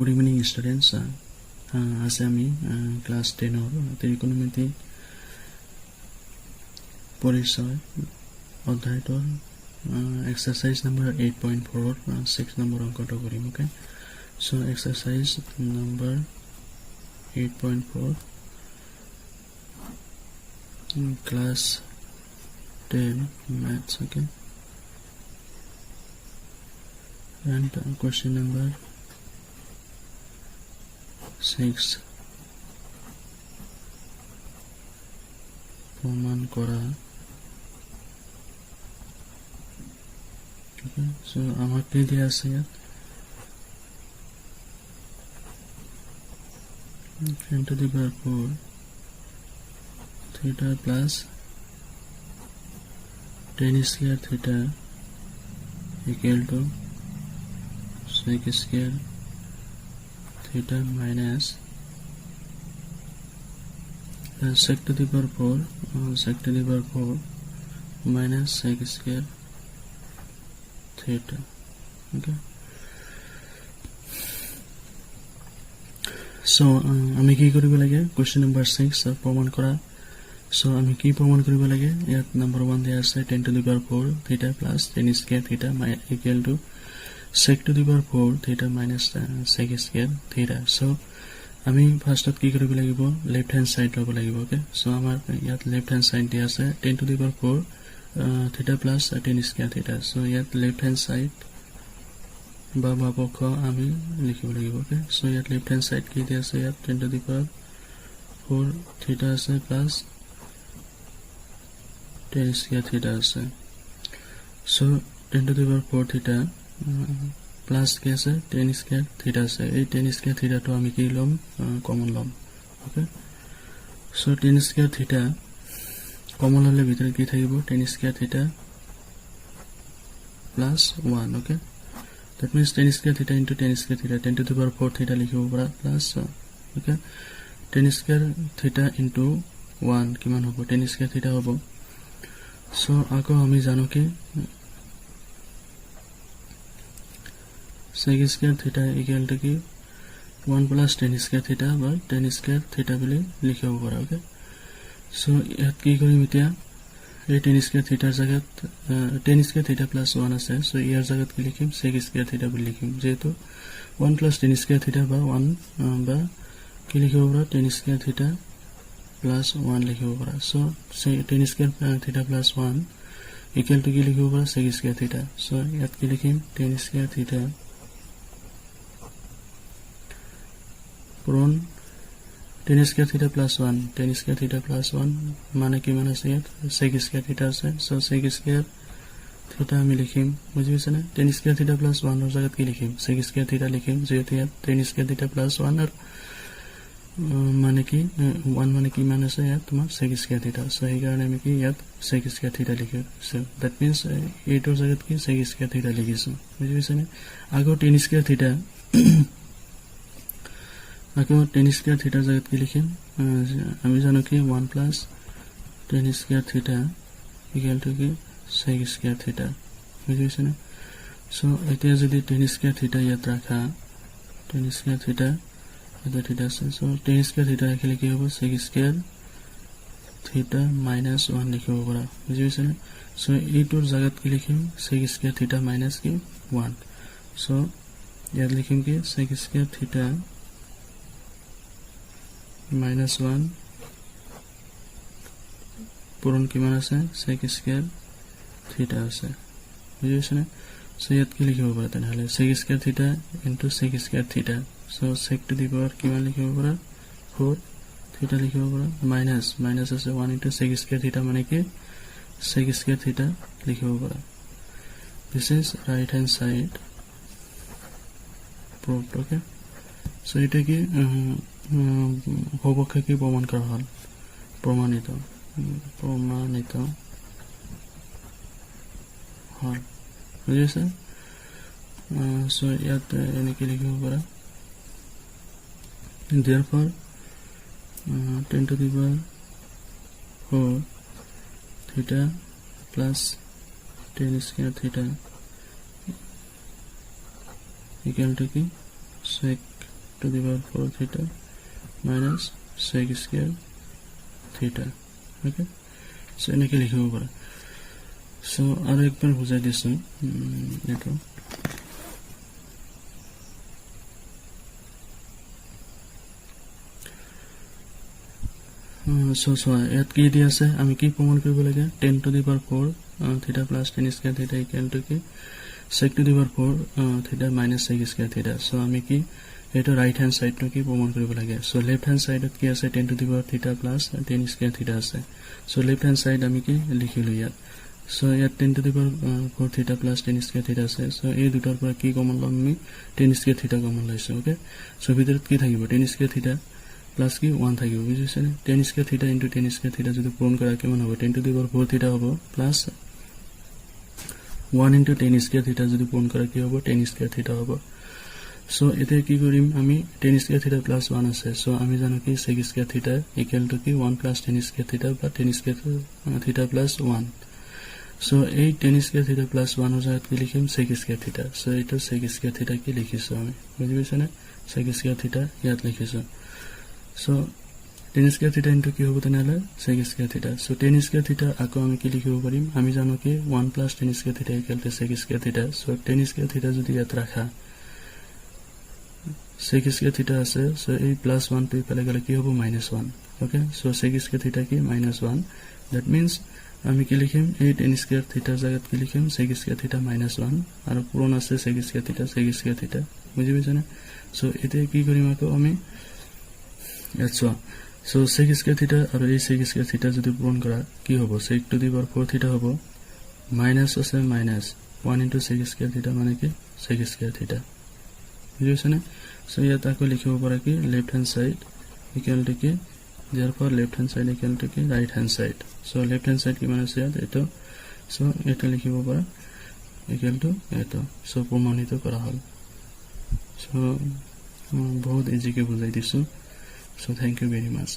Good evening, students. As আমি class 10 trigonometry পৰিচয় অধ্যায়টোৰ exercise number 8.4 6 number অংকটো কৰিম okay so exercise number 8.4 class 10 maths okay and question number 6 প্রমাণ করা okay so আমার কি দিয়া আছে ইয়াত 10 to the power 4 theta plus 10 square theta equal to sec square theta minus sec to the power 4 sec to the power 4 minus sec square theta okay so আমি কি কৰিব লাগে question number 6 প্ৰমাণ কৰা so আমি কি প্ৰমাণ কৰিব লাগে ইয়াত number 1 দিয়া আছে 10 to the power 4 theta plus 10 square theta equal to sec to the power 4 theta minus sec square theta so আমি ফার্স্টত কি কৰিব লাগিব লেফট হ্যান্ড সাইড লব লাগিব ওকে সো আমাৰ ইয়াত লেফট হ্যান্ড সাইড দিয়া আছে 10 to the power 4 theta plus 10 square theta so ইয়াত লেফট হ্যান্ড সাইড বা বাপক্ষ আমি লিখিব লাগিব ওকে সো ইয়াত লেফট হ্যান্ড সাইড কি দিয়া আছে ইয়াত 10 to the power 4 theta আছে plus 10 square theta আছে so 10 to the power 4 theta plus के আছে 10 square theta আছে এই 10 square theta তো আমি কি লম কমন লম okay so 10 square theta common হলে ভিতরে কি থাকিব 10 square theta plus 1 okay that means 10 square theta into 10 square theta 10 to the power 4 theta লিখিব পৰা plus okay 10 square theta into 1 কিমান হ'ব 10 square theta হ'ব সো আকৌ আমি জানো কি sec square theta equal to 1 plus 10 square theta by 10 square theta বুলি লিখিব পৰা okay so ইয়াত কি কৰিম এতিয়া এই 10 square theta জায়গাত 10 square theta plus 1 আছে so ইয়াৰ জায়গাত কি লিখিম sec square theta বুলি লিখিম যেহেতু 1 plus 10 square theta বা 1 বা কি লিখিব পৰা 10 square theta plus 1 লিখিব পৰা so 10 square theta plus 1 equal to কি লিখিব পৰা sec square theta so ইয়াত কি লিখিম 10 square theta पूर्ण 10 square theta plus 1 10 square theta plus 1 माने कि माने से sec square theta से so sec square theta আমি লিখিম বুঝিছে না 10 square theta plus 1 এর জায়গাত কি লিখিম sec square theta লিখিম যেহেতু ইয়াত 10 square theta plus 1 আর माने कि 1 माने कि माने से ইয়াত তোমার sec square theta so এই কারণে আমি কি ইয়াত sec square theta লিখি so that means 8 এর জায়গাত কি sec square theta লিখিছো বুঝিছে না আগো 10 square theta आगे 10 square theta জায়গাত কি লিখিম আমি জানো কি 1 plus 10 square theta equal to কি sec square theta বুঝিছে না সো এতিয়া যদি 10 square theta ইয়াত রাখা 10 square theta এটা theta আছে সো 10 square theta রাখলে কি হবে sec square theta minus 1 লিখিব পৰা বুঝিছে না সো এইটোৰ জায়গাত কি লিখিম sec square theta minus কি 1 সো ইয়াত লিখিম কি sec square theta minus 1 पूर्ण किमान আছে sec square theta আছে বুঝিছে না সো ইয়াত কি লিখিব পৰা তেনেহলে sec square theta into sec square theta so sec to the power কিমান লিখিব পৰা 4 theta লিখিব পৰা minus আছে 1 into sec square theta মানে কি sec square theta লিখিব পৰা this is right hand side proved okay so এটা কি होबके की प्रमाण करा हल प्रमाणित हल बुझिছে सो ইয়াত এনেকে লিখিব পৰা therefore 10 to the power 4 theta plus 10 square theta equal to key sec to the power 4 theta minus sec square theta. Okay, so এনেকে লিখিব পাৰা। সো আৰু একবাৰ বুজাই দিছো এটো so ইয়াত কি দি আছে আমি কি প্ৰমাণ কৰিব লাগে 10 to the power 4 theta plus 10 square theta equal to কি sec to the power 4 theta minus sec square theta। so আমি কি এটো রাইট হ্যান্ড সাইড টো কি প্রমাণ কৰিব লাগে। so লেফট হ্যান্ড সাইডত কি আছে 10 to the power theta plus 10 square theta আছে। so লেফট হ্যান্ড সাইড আমি কি লিখিলো ইয়াত। so ইয়াত 10 to the power 4 theta plus 10 square theta আছে। so এই দুটাৰ পৰা কি কমন লম আমি 10 square theta কমন লৈছো। ওকে, so ভিতৰত কি থাকিব 10 square theta plus কি 1 থাকিব বুজিছে নে। 10 square theta into 10 square theta যদি পূৰণ কৰা কিমান হ'ব 10 to the power 4 theta হ'ব plus 1 into 10 square theta যদি পূৰণ কৰা কি হ'ব 10 square theta হ'ব। so এতিয়া কি কৰিম আমি 10 square theta plus 1 আছে। so আমি জানো কি sec square theta equal to কি 1 plus 10 square theta বা 10 square theta plus 1। so এই 10 square theta plus 1 ৰ জায়গাত কি লিখিম sec square theta। so এইটো sec square theta কি লিখিছো আমি বুজি পাইছা নে sec square theta ইয়াত লিখিছো। so 10 square theta into কি হ'ব তেনেহলে sec square theta। so 10 square theta আকৌ আমি কি লিখিব পাৰিম আমি জানো কি 1 plus 10 square theta equal to sec square theta। so 10 square theta যদি ইয়াত ৰাখা sec square theta আছে। so এই plus 1 টো ইফালে গলে কি হ'ব -1। okay, so sec square theta কি -1 that means আমি কি লিখিম এই 10 square theta জায়গাত কি লিখিম sec square theta -1 আৰু পূৰণ আছে sec square theta বুজি পাইছা না। so এতে কি কৰিম আকৌ আমি আচ্ছা so sec square theta আৰু এই sec square theta যদি পূৰণ কৰা কি হ'ব sec to the power 4 theta হ'ব minus আছে minus 1 into sec square theta মানে কি sec square theta বুজিছে না। so ইয়াত আকৌ লিখিব পাৰা কি left hand side equal to কি therefore left hand side equal to কি right hand side। so left hand side কিমান আছে ইয়াত এটো। so এটা লিখিব পাৰা equal to এটো। so প্ৰমাণিত কৰা হ'ল। so বহুত ইজিকে বুজাই দিছো। so thank you very much।